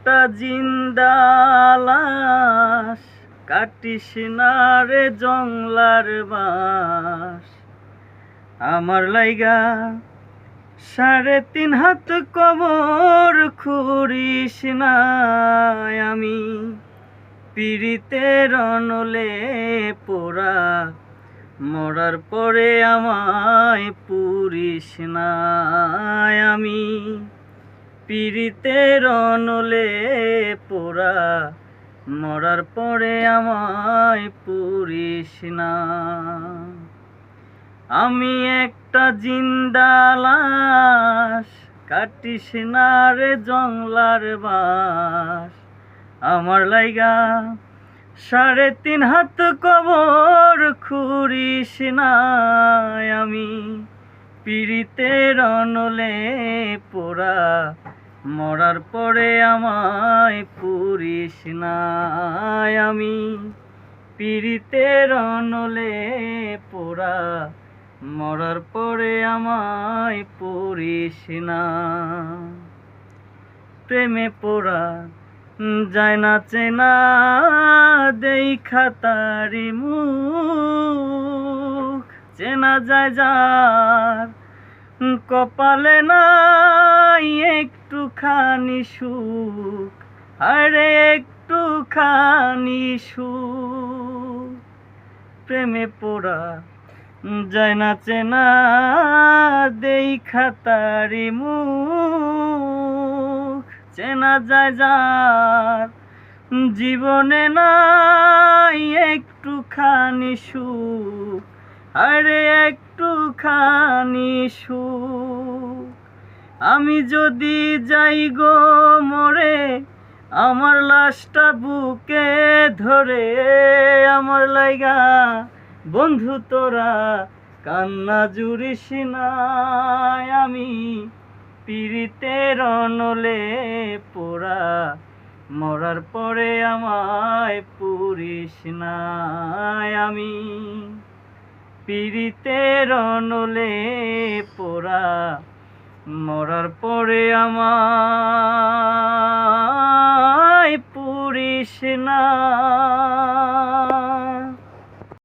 একটা জিন্দা লাশ, কাটিস না রে জংলার বাঁশ। আমার লাইগা 3.5 হাত কবর খুঁড়িস না। আমি পীড়িতের অনলে পোড়া, মরার পরে আমায় পুরিস না। আমি পীড়িতের অনলে পোড়া, মরার পরে আমায় পুরিস না। আমি একটা জিন্দা লাশ, কাটিস না রে জংলার বাঁশ। আমার লাইগা 3.5 হাত কবর খুঁড়িস না। আমি পীড়িতের অনলে পোড়া, মরার পরে আমায় পুরিস না। আমি পীড়িতের অনলে পোড়া, মরার পরে আমায় পুরিস না। প্রেমে পোড়া যায় না চেনা, দেইখা তারি মুখ। চেনা যায় যার কপালে নাই একটুখানি সুখ, আরে একটুখানি সুখ। প্রেমে পোড়া যায় না চেনা, দেইখা তারি মুখ। চেনা যায় যার জীবনে নাই একটুখানি সুখ, আরে একটুখানি সুখ। আমি যদি যাই গো মরে, আমার লাশটা বুকে ধরে, আমার লাইগা বন্ধু তোরা কান্না জুড়িস না। আমি পীড়িতের অনলে পোড়া, মরার পরে আমায় পুরিস না। আমি পীড়িতের অনলে পোড়া, মরার পরে আমায় পুরিস না।